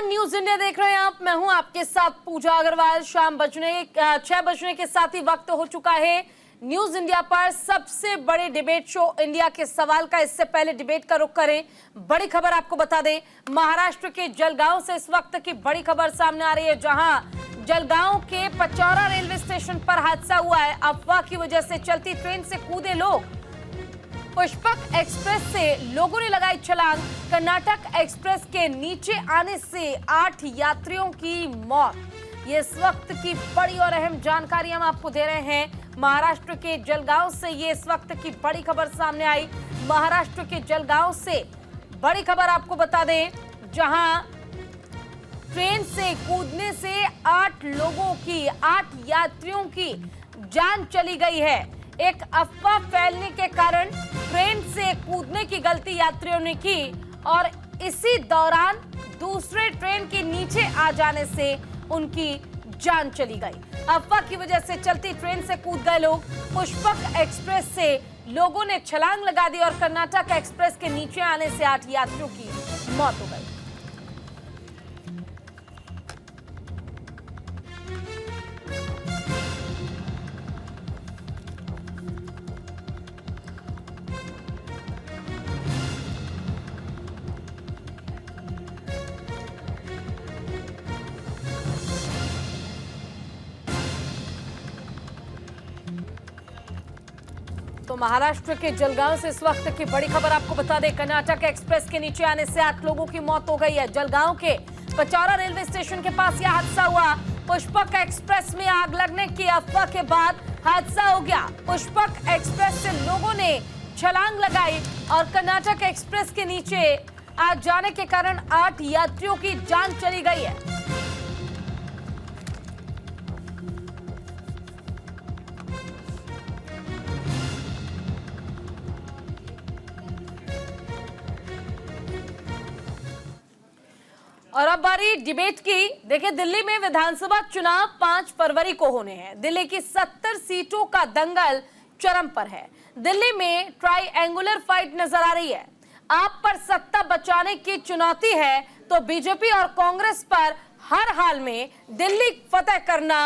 News India देख रहे हैं आप। मैं हूं आपके साथ पूजा अग्रवाल। शाम 6 बजने के साथ ही वक्त हो चुका है न्यूज इंडिया पर सबसे बड़े डिबेट शो इंडिया के सवाल का। इससे पहले डिबेट का रुख करें, बड़ी खबर आपको बता दें। महाराष्ट्र के जलगांव से इस वक्त की बड़ी खबर सामने आ रही है, जहां जलगांव के पचौरा रेलवे स्टेशन पर हादसा हुआ है। अफवाह की वजह से चलती ट्रेन से कूदे लोग। पुष्पक एक्सप्रेस से लोगों ने लगाई छलांग। कर्नाटक एक्सप्रेस के नीचे आने से 8 यात्रियों की मौत। ये इस वक्त की बड़ी और अहम जानकारी हम आपको दे रहे हैं। महाराष्ट्र के जलगांव से ये इस वक्त की बड़ी खबर सामने आई। महाराष्ट्र के जलगांव से बड़ी खबर आपको बता दें, जहां ट्रेन से कूदने से 8 लोगों की, 8 यात्रियों की जान चली गई है। एक अफवाह फैलने के कारण ट्रेन से कूदने की गलती यात्रियों ने की और इसी दौरान दूसरे ट्रेन के नीचे आ जाने से उनकी जान चली गई। अफवाह की वजह से चलती ट्रेन से कूद गए लोग। पुष्पक एक्सप्रेस से लोगों ने छलांग लगा दी और कर्नाटक एक्सप्रेस के नीचे आने से 8 यात्रियों की मौत हो गई। तो महाराष्ट्र के जलगांव से इस वक्त की बड़ी खबर आपको बता दें। कर्नाटक एक्सप्रेस के नीचे आने से 8 लोगों की मौत हो गई है। जलगांव के पचौरा रेलवे स्टेशन के पास यह हादसा हुआ। पुष्पक एक्सप्रेस में आग लगने की अफवाह के बाद हादसा हो गया। पुष्पक एक्सप्रेस से लोगों ने छलांग लगाई और कर्नाटक एक्सप्रेस के नीचे आ जाने के कारण 8 यात्रियों की जान चली गई है। और अब बारी डिबेट की। देखिए, दिल्ली में विधानसभा चुनाव 5 फरवरी को होने हैं। दिल्ली की 70 सीटों का दंगल चरम पर है। दिल्ली में ट्रायंगुलर फाइट नजर आ रही है। आप पर सत्ता बचाने की चुनौती है तो बीजेपी और कांग्रेस पर हर हाल में दिल्ली फतह करना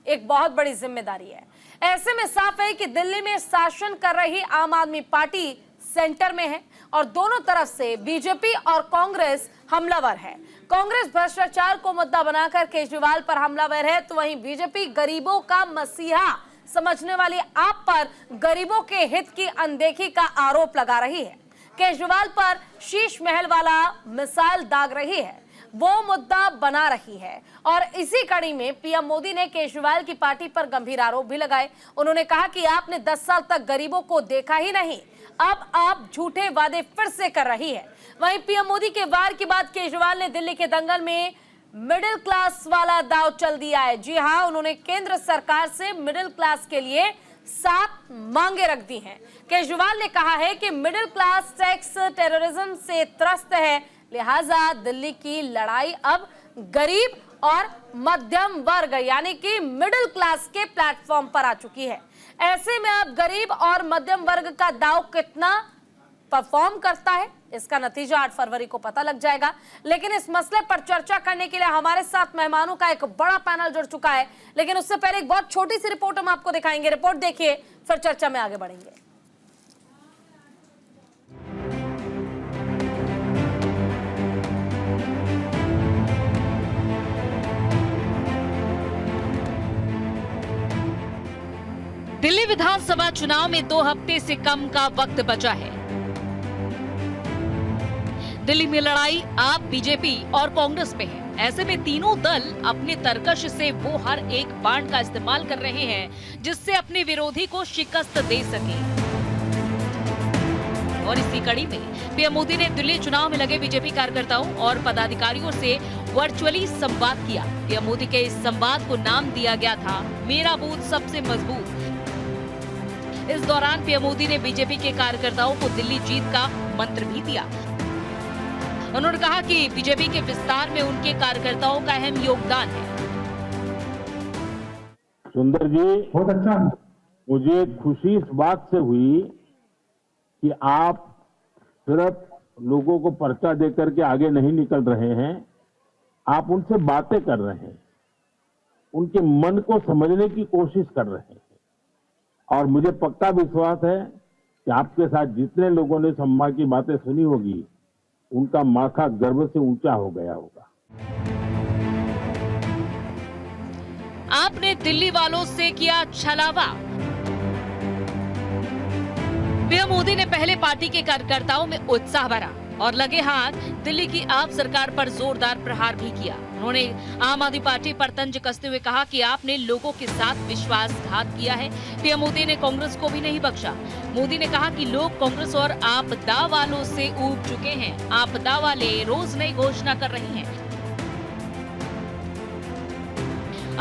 एक बहुत बड़ी जिम्मेदारी है। ऐसे में साफ है कि दिल्ली में शासन कर रही आम आदमी पार्टी सेंटर में है और दोनों तरफ से बीजेपी और कांग्रेस हमलावर है। कांग्रेस भ्रष्टाचार को मुद्दा बनाकर केजरीवाल पर हमलावर है, तो वहीं बीजेपी गरीबों का मसीहा समझने वाली आप पर गरीबों के हित की अनदेखी का आरोप लगा रही है। केजरीवाल पर शीश महल वाला मिसाइल दाग रही है, वो मुद्दा बना रही है। और इसी कड़ी में पीएम मोदी ने केजरीवाल की पार्टी पर गंभीर आरोप भी लगाए। उन्होंने कहा कि आपने 10 साल तक गरीबों को देखा ही नहीं, अब आप झूठे वादे फिर से कर रही है। वहीं पीएम मोदी के वार के बाद केजरीवाल ने दिल्ली के दंगल में मिडिल क्लास वाला दांव चल दिया है। जी हां, उन्होंने केंद्र सरकार से मिडिल क्लास के लिए 7 मांगे रख दी हैं। केजरीवाल ने कहा है कि मिडिल क्लास टैक्स टेररिज्म से त्रस्त है, लिहाजा दिल्ली की लड़ाई अब गरीब और मध्यम वर्ग यानी कि मिडिल क्लास के प्लेटफॉर्म पर आ चुकी है। ऐसे में अब गरीब और मध्यम वर्ग का दांव कितना परफॉर्म करता है, इसका नतीजा 8 फरवरी को पता लग जाएगा। लेकिन इस मसले पर चर्चा करने के लिए हमारे साथ मेहमानों का एक बड़ा पैनल जुड़ चुका है। लेकिन उससे पहले एक बहुत छोटी सी रिपोर्ट हम आपको दिखाएंगे। रिपोर्ट देखिए, फिर चर्चा में आगे बढ़ेंगे। दिल्ली विधानसभा चुनाव में 2 हफ्ते से कम का वक्त बचा है। दिल्ली में लड़ाई आप, बीजेपी और कांग्रेस में है। ऐसे में तीनों दल अपने तरकश से वो हर एक बाण का इस्तेमाल कर रहे हैं जिससे अपने विरोधी को शिकस्त दे सके। और इसी कड़ी में पीएम मोदी ने दिल्ली चुनाव में लगे बीजेपी कार्यकर्ताओं और पदाधिकारियों से वर्चुअली संवाद किया। पीएम मोदी के इस संवाद को नाम दिया गया था मेरा बूथ सबसे मजबूत। इस दौरान पीएम मोदी ने बीजेपी के कार्यकर्ताओं को दिल्ली जीत का मंत्र भी दिया। उन्होंने कहा कि बीजेपी के विस्तार में उनके कार्यकर्ताओं का अहम योगदान है। सुंदर जी, बहुत अच्छा, मुझे खुशी इस बात से हुई कि आप सिर्फ लोगों को पर्चा देकर के आगे नहीं निकल रहे हैं, आप उनसे बातें कर रहे हैं, उनके मन को समझने की कोशिश कर रहे हैं, और मुझे पक्का विश्वास है कि आपके साथ जितने लोगों ने सम्मा की बातें सुनी होगी, उनका माथा गर्व से ऊंचा हो गया होगा। आपने दिल्ली वालों से किया छलावा। पीएम मोदी ने पहले पार्टी के कार्यकर्ताओं में उत्साह भरा और लगे हाथ दिल्ली की आप सरकार पर जोरदार प्रहार भी किया। उन्होंने आम आदमी पार्टी पर तंज कसते हुए कहा कि आपने लोगों के साथ विश्वासघात किया है। पीएम मोदी ने कांग्रेस को भी नहीं बख्शा। मोदी ने कहा कि लोग कांग्रेस और आपदा वालों से ऊब चुके हैं। आपदा वाले रोज नई घोषणा कर रहे हैं।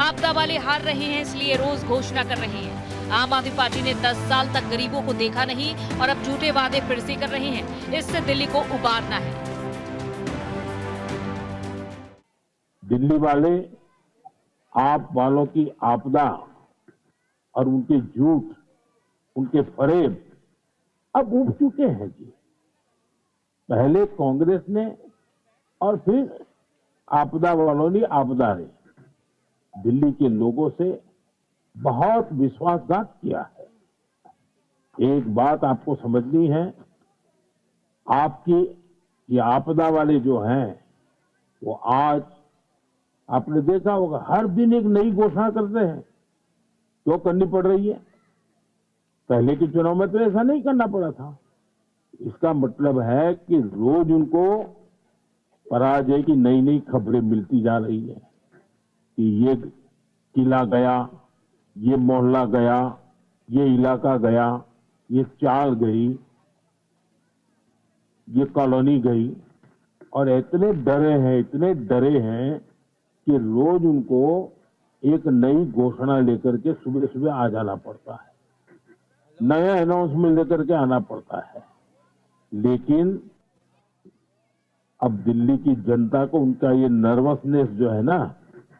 आपदा वाले हार रहे हैं, इसलिए रोज घोषणा कर रहे हैं। आम आदमी पार्टी ने 10 साल तक गरीबों को देखा नहीं और अब झूठे वादे फिर से कर रहे हैं। इससे दिल्ली को उबारना है। दिल्ली वाले आप वालों की आपदा और उनके झूठ, उनके फरेब अब उब चुके हैं जी। पहले कांग्रेस ने और फिर आपदा वालों ने आपदा ने दिल्ली के लोगों से बहुत विश्वासघात किया है। एक बात आपको समझनी है, आपकी ये आपदा वाले जो हैं, वो आज आपने देखा होगा हर दिन एक नई घोषणा करते हैं। क्यों करनी पड़ रही है? पहले के चुनाव में तो ऐसा नहीं करना पड़ा था। इसका मतलब है कि रोज उनको पराजय की नई नई खबरें मिलती जा रही है कि ये किला गया, ये मोहल्ला गया, ये इलाका गया, ये चाल गई, ये कॉलोनी गई, और इतने डरे हैं कि रोज उनको एक नई घोषणा लेकर के सुबह सुबह आ जाना पड़ता है, नया अनाउंसमेंट लेकर के आना पड़ता है। लेकिन अब दिल्ली की जनता को उनका ये नर्वसनेस जो है ना,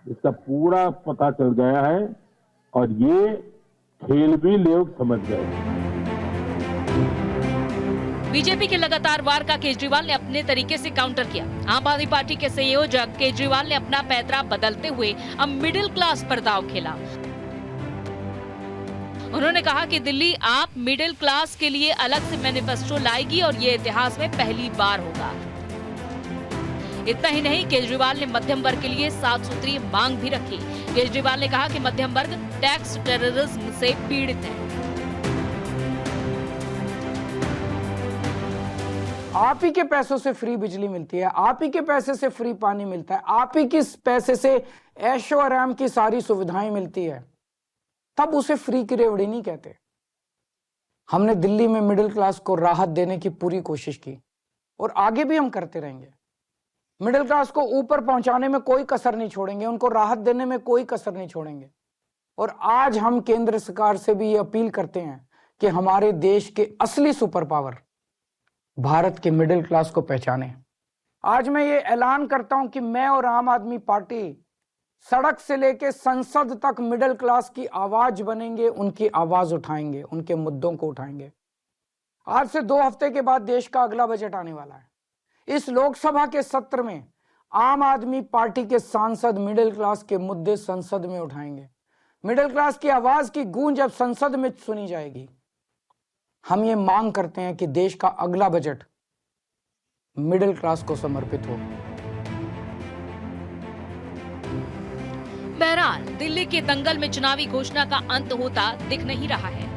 इसका पूरा पता चल गया है और ये खेल भी लोग समझ गए। बीजेपी के लगातार वार का केजरीवाल ने अपने तरीके से काउंटर किया। आम आदमी पार्टी के संयोजक केजरीवाल ने अपना पैंतरा बदलते हुए अब मिडिल क्लास पर दांव खेला। उन्होंने कहा कि दिल्ली आप मिडिल क्लास के लिए अलग से मैनिफेस्टो लाएगी और ये इतिहास में पहली बार होगा। इतना ही नहीं, केजरीवाल ने मध्यम वर्ग के लिए 7 सूत्रीय मांग भी रखी। केजरीवाल ने कहा कि मध्यम वर्ग टैक्स टेररिज्म से पीड़ित है। आप ही के पैसों से फ्री बिजली मिलती है, आप ही के पैसे से फ्री पानी मिलता है, आप ही के पैसे से ऐशो आराम की सारी सुविधाएं मिलती है, तब उसे फ्री की रेवड़ी नहीं कहते। हमने दिल्ली में मिडिल क्लास को राहत देने की पूरी कोशिश की और आगे भी हम करते रहेंगे। मिडिल क्लास को ऊपर पहुंचाने में कोई कसर नहीं छोड़ेंगे, उनको राहत देने में कोई कसर नहीं छोड़ेंगे। और आज हम केंद्र सरकार से भी ये अपील करते हैं कि हमारे देश के असली सुपर पावर भारत के मिडिल क्लास को पहचाने। आज मैं ये ऐलान करता हूं कि मैं और आम आदमी पार्टी सड़क से लेके संसद तक मिडिल क्लास की आवाज बनेंगे, उनकी आवाज उठाएंगे, उनके मुद्दों को उठाएंगे। आज से 2 हफ्ते के बाद देश का अगला बजट आने वाला है। इस लोकसभा के सत्र में आम आदमी पार्टी के सांसद मिडिल क्लास के मुद्दे संसद में उठाएंगे। मिडिल क्लास की आवाज की गूंज अब संसद में सुनी जाएगी। हम ये मांग करते हैं कि देश का अगला बजट मिडिल क्लास को समर्पित हो। बहरहाल दिल्ली के दंगल में चुनावी घोषणा का अंत होता दिख नहीं रहा है।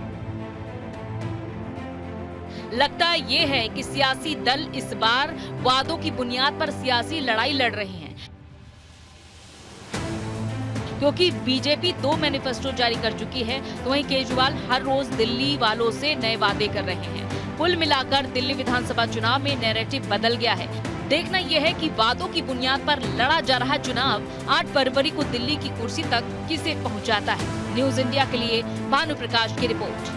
लगता ये है कि सियासी दल इस बार वादों की बुनियाद पर सियासी लड़ाई लड़ रहे हैं, क्योंकि बीजेपी 2 मैनिफेस्टो जारी कर चुकी है, तो वहीं केजरीवाल हर रोज दिल्ली वालों से नए वादे कर रहे हैं। कुल मिलाकर दिल्ली विधानसभा चुनाव में नैरेटिव बदल गया है। देखना यह है कि वादों की बुनियाद पर लड़ा जा रहा चुनाव 8 फरवरी को दिल्ली की कुर्सी तक किसे पहुंचाता है। न्यूज इंडिया के लिए भानु प्रकाश की रिपोर्ट।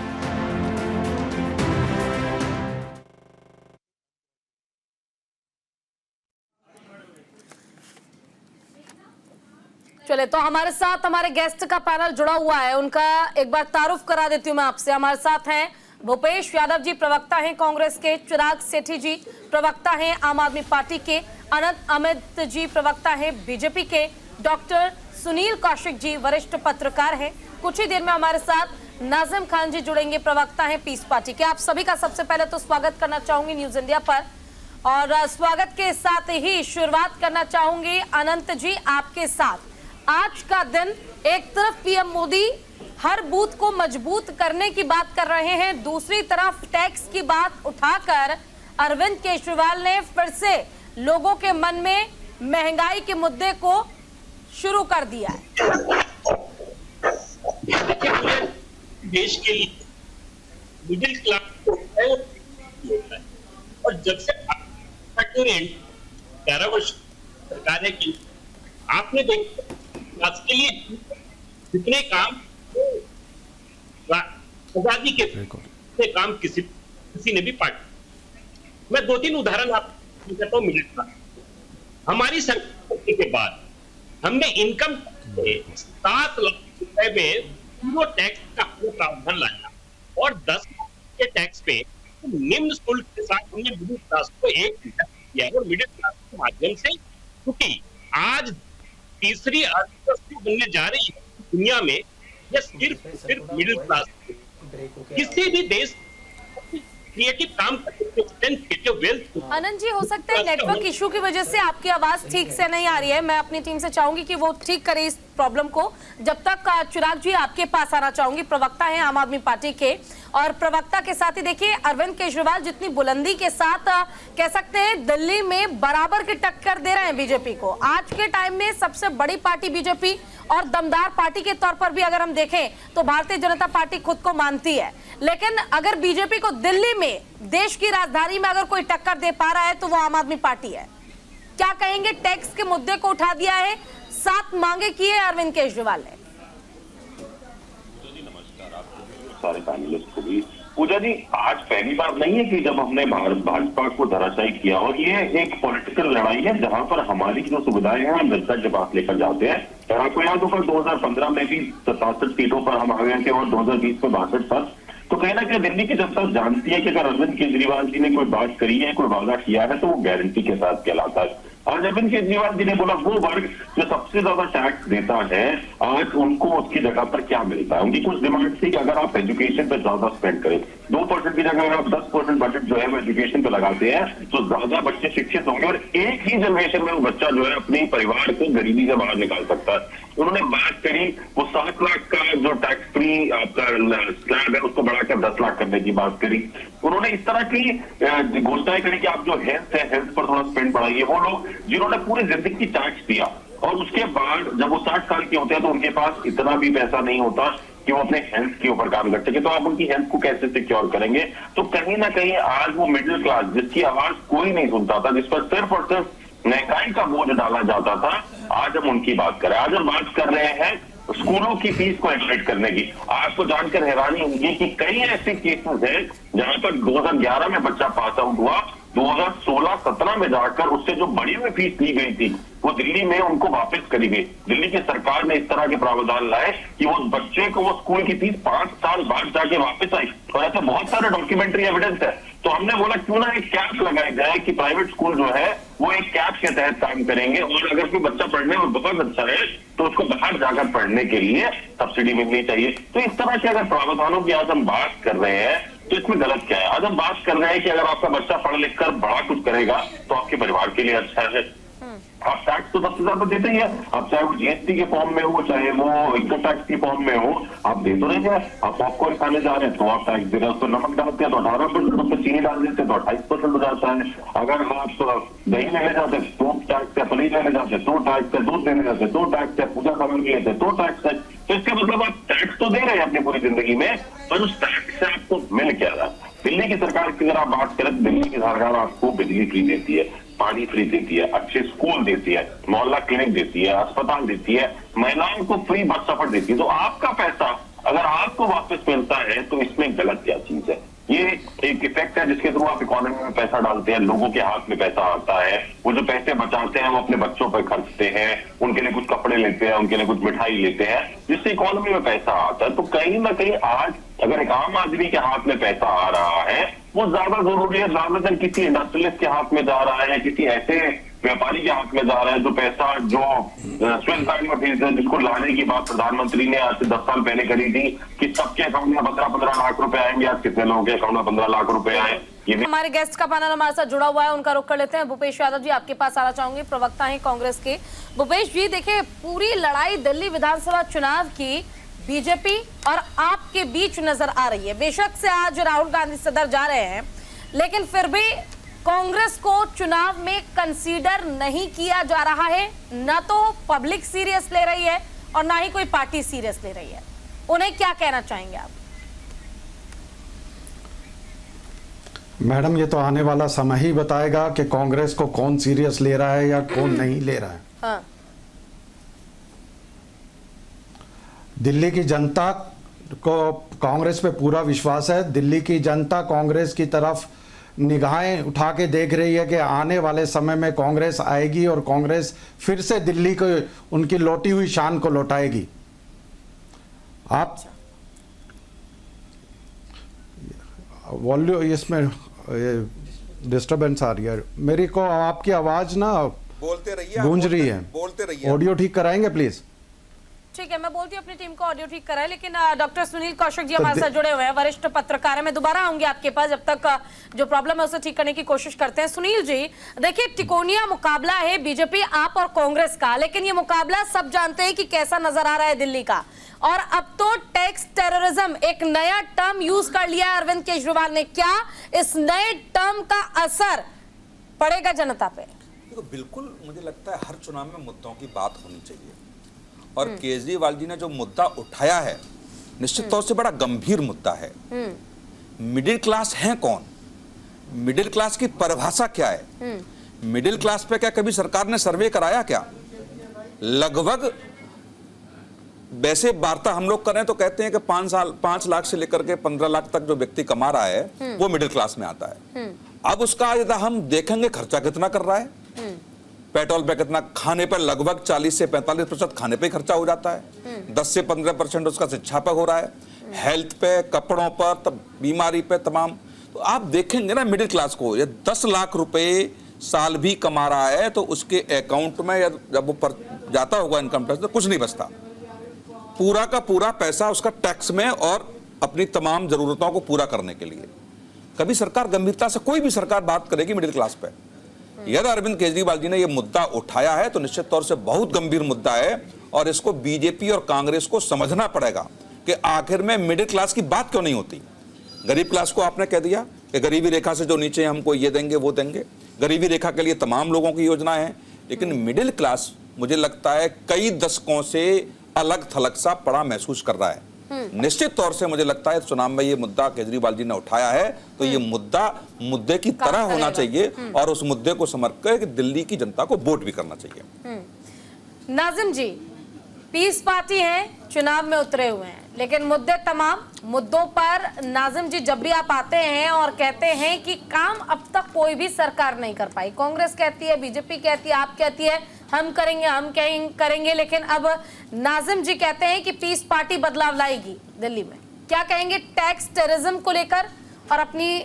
चले तो हमारे साथ हमारे गेस्ट का पैनल जुड़ा हुआ है, उनका एक बार तारुफ करा देती हूँ मैं आपसे। हमारे साथ हैं भूपेश यादव जी प्रवक्ता हैं कांग्रेस के, चिराग सेठी जी प्रवक्ता हैं आम आदमी पार्टी के, अनंत अमित जी प्रवक्ता हैं बीजेपी के, डॉक्टर सुनील कौशिक जी वरिष्ठ पत्रकार हैं। कुछ ही देर में हमारे साथ नाजिम खान जी जुड़ेंगे, प्रवक्ता हैं पीस पार्टी के। आप सभी का सबसे पहले तो स्वागत करना चाहूंगी न्यूज इंडिया पर, और स्वागत के साथ ही शुरुआत करना चाहूंगी अनंत जी आपके साथ। आज का दिन, एक तरफ पीएम मोदी हर बूथ को मजबूत करने की बात कर रहे हैं, दूसरी तरफ टैक्स की बात उठाकर अरविंद केजरीवाल ने फिर से लोगों के मन में महंगाई के मुद्दे को शुरू कर दिया है। देश के लिए मिडिल क्लास को है और जब से 11 वर्ष सरकार ने की, आपने देखा के लिए जितने काम आजादी के काम किसी ने भी पार्टी। मैं 2-3 उदाहरण आपको देता हूं। मिडिल क्लास, हमारी सरकार के बाद हमने इनकम 7 लाख रुपए में जीरो टैक्स का प्रावधान लाया और 10 लाख के टैक्स पे निम्न शुल्क के साथ हमने मिडिल क्लास को एक किया और मिडिल क्लास के माध्यम से, क्योंकि आज तीसरी अर्थव्यवस्था बनने जा रही है दुनिया में, यह सिर्फ मिडिल क्लास। किसी भी देश क्रिएटिव काम वेल्थ। आनंद जी, हो सकता है नेटवर्क इशू की वजह से आपकी आवाज ठीक से नहीं आ रही है। मैं अपनी टीम से चाहूंगी कि वो ठीक करे इस प्रॉब्लम को। जब तक चिराग जी आपके पास आना चाहूंगी, प्रवक्ता हैं आम आदमी पार्टी के, और प्रवक्ता के साथ ही देखिए अरविंद केजरीवाल जितनी बुलंदी के साथ कह सकते हैं दिल्ली में बराबर की टक्कर दे रहे हैं बीजेपी को। आज के टाइम में सबसे बड़ी पार्टी बीजेपी और दमदार पार्टी के तौर पर भी अगर हम देखें तो भारतीय जनता पार्टी खुद को मानती है, लेकिन अगर बीजेपी को दिल्ली में, देश की राजधानी में अगर कोई टक्कर दे पा रहा है तो वो आम आदमी पार्टी है। क्या कहेंगे? टैक्स के मुद्दे को उठा दिया है, 7 मांगे की है अरविंद केजरीवाल ने। सारे पैनलिस्ट को भी। पूजा जी, आज पहली बार नहीं है कि जब हमने भाजपा को धराशायी किया, और ये एक पॉलिटिकल लड़ाई है जहां पर हमारी जो सुविधाएं हैं हम जनता के पास लेकर जाते हैं। और आपको याद होगा 2015 में भी 67 सीटों पर हम आ गए थे और 2020 में 62 पर। तो कहीं ना कहीं दिल्ली की जनता जानती है कि अगर अरविंद केजरीवाल जी ने कोई बात करी है, कोई वादा किया है, तो वो गारंटी के साथ कहलाता है। आज अरविंद केजरीवाल जी ने बोला वो वर्ग जो सबसे ज्यादा टैक्स देता है, आज उनको उसकी जगह पर क्या मिलता है। उनकी कुछ डिमांड थी कि अगर आप एजुकेशन पे ज्यादा स्पेंड करें, 2% की जगह अगर आप 10% बजट जो है वो एजुकेशन पे लगाते हैं तो ज्यादा बच्चे शिक्षित होंगे और एक ही जनरेशन में वो बच्चा जो है अपने परिवार को गरीबी से बाहर निकाल सकता है। उन्होंने बात करी वो 7 लाख का जो टैक्स फ्री आपका स्लैब है उसको बढ़ाकर 10 लाख करने की बात करी। उन्होंने इस तरह की घोषणाएं करी कि आप जो हेल्थ है, हेल्थ पर थोड़ा स्पेंड बढ़ाइए। वो लोग जिन्होंने पूरी जिंदगी टैक्स दिया और उसके बाद जब वो 60 साल के होते हैं तो उनके पास इतना भी पैसा नहीं होता कि वो अपने हेल्थ के ऊपर काम कर सके, तो आप उनकी हेल्थ को कैसे सिक्योर करेंगे। तो कहीं ना कहीं आज वो मिडिल क्लास जिसकी आवाज कोई नहीं सुनता था, जिस पर सिर्फ और सिर्फ महंगाई का बोझ डाला जाता था, आज हम उनकी बात करें। आज हम बात कर रहे हैं स्कूलों की फीस को एडमिट करने की। आपको जानकर हैरानी होगी कि कई ऐसे केसेस हैं जहां पर 2011 में बच्चा पास आउट हुआ, 2016-17 में जाकर उससे जो बड़ी हुई फीस ली गई थी वो दिल्ली में उनको वापस करी गई। दिल्ली की सरकार ने इस तरह के प्रावधान लाए कि वो बच्चे को वो स्कूल की फीस 5 साल बाद जाके वापस आई, और ऐसे बहुत सारे डॉक्यूमेंट्री एविडेंस है। तो हमने बोला क्यों ना एक कैप लगाई जाए कि प्राइवेट स्कूल जो है वो एक कैप के तहत काम करेंगे, और अगर कोई बच्चा पढ़ने में बहुत अच्छा है तो उसको बाहर जाकर पढ़ने के लिए सब्सिडी मिलनी चाहिए। तो इस तरह के अगर प्रावधानों की आज हम बात कर रहे हैं तो इसमें गलत क्या है। आज हम बात कर रहे हैं कि अगर आपका बच्चा पढ़ लिख कर बड़ा कुछ करेगा तो आपके परिवार के लिए अच्छा है। आप टैक्स तो सबसे ज्यादा देते ही है, आप चाहे वो जीएसटी के फॉर्म में हो, चाहे वो इनकम टैक्स की फॉर्म में हो, आप दे तो नहीं है। आप पॉपकॉर्न खाने जा रहे हैं तो आप टैक्स दे रहे हैं, उसको नमक डालते हैं तो 18%, उसमें चीनी डाल देते हैं तो 28% हो जाता है। अगर आप दही लेने जाते हैं तो टैक्स है, पनीर लेने जाते हैं तो टैक्स है, दूध लेने जाते हैं तो टैक्स है, पूजा सामान लेते हैं तो टैक्स है। तो इसका मतलब आप टैक्स तो दे रहे हैं अपनी पूरी जिंदगी में, पर उस टैक्स से आपको मिल क्या रहा है। दिल्ली की सरकार की अगर आप बात करें, दिल्ली की सरकार आपको बिजली फ्री देती है, पानी फ्री देती है, अच्छे स्कूल देती है, मोहल्ला क्लिनिक देती है, अस्पताल देती है, महिलाओं को फ्री बस सफर देती है। तो आपका पैसा अगर आपको वापस मिलता है तो इसमें गलत क्या चीज है। ये एक इफेक्ट है जिसके थ्रू आप इकोनॉमी में पैसा डालते हैं, लोगों के हाथ में पैसा आता है, वो जो पैसे बचाते हैं वो अपने बच्चों पर खर्चते हैं, उनके लिए कुछ कपड़े लेते हैं, उनके लिए कुछ मिठाई लेते हैं, जिससे इकोनॉमी में पैसा आता है। तो कहीं ना कहीं आज अगर एक आम आदमी के हाथ में पैसा आ रहा है वो ज्यादा जरूरी है, ज्यादा देर किसी इंडस्ट्रियलिस्ट के हाथ में जा रहा है, किसी ऐसे व्यापारी के हाथ में जा रहा है जो पैसा जो स्वेल में भेज जिसको लाने की बात प्रधानमंत्री ने आज से 10 साल पहले करी थी कि सबके अकाउंट में 15-15 लाख रुपए आएंगे। आज कितने लोगों के अकाउंट में 15 लाख रुपए आए? ये हमारे गेस्ट का पैनल हमारे साथ जुड़ा हुआ है, उनका रुख कर लेते हैं। भूपेश यादव जी, आपके पास आना चाहूंगी, प्रवक्ता हैं कांग्रेस के। भूपेश जी, देखिए पूरी लड़ाई दिल्ली विधानसभा चुनाव की बीजेपी और आप के बीच नजर आ रही है। बेशक से आज राहुल गांधी सदर जा रहे हैं, लेकिन फिर भी कांग्रेस को चुनाव में कंसीडर नहीं किया जा रहा है। न तो पब्लिक सीरियस ले रही है और ना ही कोई पार्टी सीरियस ले रही है। उन्हें क्या कहना चाहेंगे आप? मैडम, ये तो आने वाला समय ही बताएगा कि कांग्रेस को कौन सीरियस ले रहा है या कौन नहीं ले रहा है। हाँ। दिल्ली की जनता को कांग्रेस पे पूरा विश्वास है। दिल्ली की जनता कांग्रेस की तरफ निगाहें उठा के देख रही है कि आने वाले समय में कांग्रेस आएगी और कांग्रेस फिर से दिल्ली को उनकी लौटी हुई शान को लौटाएगी। आप वॉल्यूम, इसमें डिस्टर्बेंस आ रही है मेरी को, आपकी आवाज ना बोलते रहिए, गूंज रही है। बोलते रहिए। ऑडियो ठीक कराएंगे प्लीज? ठीक है, मैं बोलती हूँ अपनी टीम को ऑडियो ठीक कराए। लेकिन डॉक्टर सुनील कौशिक जी हमारे साथ जुड़े हुए हैं, वरिष्ठ पत्रकार हैं। मैं दोबारा आऊंगी आपके पास, जब तक जो प्रॉब्लम है उसे ठीक करने की कोशिश करते हैं। सुनील जी, देखिए तिकोनिया मुकाबला है बीजेपी आप और कांग्रेस का, लेकिन ये मुकाबला सब जानते हैं कि कैसा नजर आ रहा है दिल्ली का। और अब तो टैक्स टेररिज्म एक नया टर्म यूज कर लिया है अरविंद केजरीवाल ने। क्या इस नए टर्म का असर पड़ेगा जनता पे? देखो, बिल्कुल मुझे लगता है हर चुनाव में मुद्दों की बात होनी चाहिए, और केजरीवाल जी ने जो मुद्दा उठाया है निश्चित तौर से बड़ा गंभीर मुद्दा है। मिडिल क्लास है कौन? मिडिल क्लास की परिभाषा क्या है? मिडिल क्लास पे क्या कभी सरकार ने सर्वे कराया क्या? लगभग वैसे वार्ता हम लोग करें तो कहते हैं कि 5 लाख से लेकर के 15 लाख तक जो व्यक्ति कमा रहा है वो मिडिल क्लास में आता है। अब उसका यदि हम देखेंगे खर्चा कितना कर रहा है, पेट्रोल पे कितना, खाने पर लगभग 40 से 45% खाने पे खर्चा हो जाता है, 10 से 15% उसका शिक्षा पे हो रहा है, हेल्थ पे, कपड़ों पर, बीमारी पे, तमाम। तो आप देखेंगे ना मिडिल क्लास को, ये 10 लाख रुपए साल भी कमा रहा है तो उसके अकाउंट में या जब वो पर जाता होगा इनकम टैक्स तो कुछ नहीं बचता। पूरा का पूरा पैसा उसका टैक्स में और अपनी तमाम जरूरतों को पूरा करने के लिए। कभी सरकार गंभीरता से, कोई भी सरकार बात करेगी मिडिल क्लास पे। यदि अरविंद केजरीवाल जी ने यह मुद्दा उठाया है तो निश्चित तौर से बहुत गंभीर मुद्दा है, और इसको बीजेपी और कांग्रेस को समझना पड़ेगा कि आखिर में मिडिल क्लास की बात क्यों नहीं होती। गरीब क्लास को आपने कह दिया कि गरीबी रेखा से जो नीचे हमको ये देंगे वो देंगे, गरीबी रेखा के लिए तमाम लोगों की योजना है, लेकिन मिडिल क्लास मुझे लगता है कई दशकों से अलग थलग सा पड़ा महसूस कर रहा है। निश्चित तौर से मुझे लगता है चुनाव में ये मुद्दा केजरीवाल जी ने उठाया है तो ये मुद्दा मुद्दे की तरह होना चाहिए, और उस मुद्दे को समझ कर दिल्ली की जनता को वोट भी करना चाहिए। नाजिम जी, पीस पार्टी है, चुनाव में उतरे हुए हैं, लेकिन मुद्दे तमाम मुद्दों पर नाजिम जी जब भी आप आते हैं और कहते हैं कि काम अब तक कोई भी सरकार नहीं कर पाई, कांग्रेस कहती है, बीजेपी कहती है, आप कहती है हम करेंगे, लेकिन अब नाजिम जी कहते हैं कि पीस पार्टी बदलाव लाएगी दिल्ली में। क्या कहेंगे टैक्स टेररिज्म को लेकर और अपनी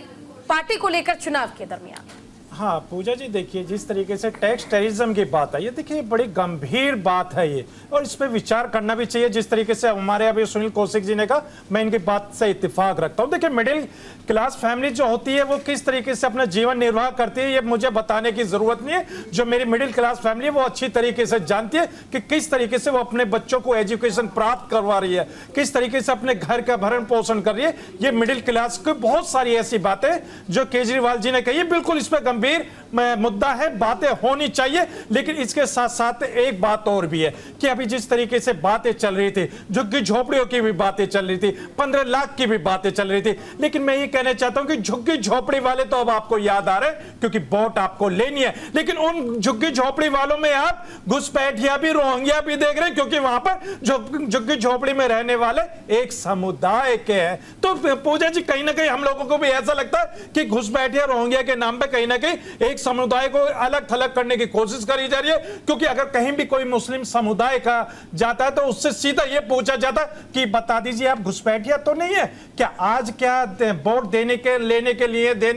पार्टी को लेकर चुनाव के दरमियान? हाँ पूजा जी, देखिए जिस तरीके से टैक्स टेररिज्म की बात है, ये देखिए बड़ी गंभीर बात है ये, और इस पे विचार करना भी चाहिए। जिस तरीके से हमारे अभी सुनील कौशिक जी ने कहा, मैं इनकी बात से इत्तेफाक रखता हूँ। देखिए मिडिल क्लास फैमिली जो होती है वो किस तरीके से अपना जीवन निर्वाह करती है ये मुझे बताने की जरूरत नहीं है। जो मेरी मिडिल क्लास फैमिली है वो अच्छी तरीके से जानती है कि किस तरीके से वो अपने बच्चों को एजुकेशन प्राप्त करवा रही है, किस तरीके से अपने घर का भरण पोषण कर रही है। ये मिडिल क्लास की बहुत सारी ऐसी बातें जो केजरीवाल जी ने कही, बिल्कुल इस पर गंभीर मुद्दा है, बातें होनी चाहिए। लेकिन इसके साथ साथ एक बात और भी है कि अभी जिस तरीके से बातें चल रही थी, झुग्गी झोपड़ियों की भी बातें चल रही थी, 15 लाख की भी बातें चल रही थी, लेकिन मैं ये कहना चाहता हूं कि झुग्गी झोपड़ी वाले तो अब आपको याद आ रहे हैं क्योंकि वोट आपको लेनी है, लेकिन उन झुग्गी झोपड़ी वालों में आप घुसपैठिया भी, रोहिंग्या भी देख रहे हैं क्योंकि वहां पर झुग्गी झोपड़ी में रहने वाले एक समुदाय के हैं। तो पूजा जी, कहीं ना कहीं हम लोगों को भी ऐसा लगता है कि घुसपैठिया रोहिंग्या के नाम पे कहीं ना कहीं एक समुदाय को अलग थलग करने की कोशिश करी जा रही है, क्योंकि अगर कहीं भी कोई मुस्लिम समुदाय का जाता है तो उससे सीधा यह पूछा जाता है कि बता दीजिए आप घुसपैठिया तो नहीं है क्या? आज क्या वोट देने के देने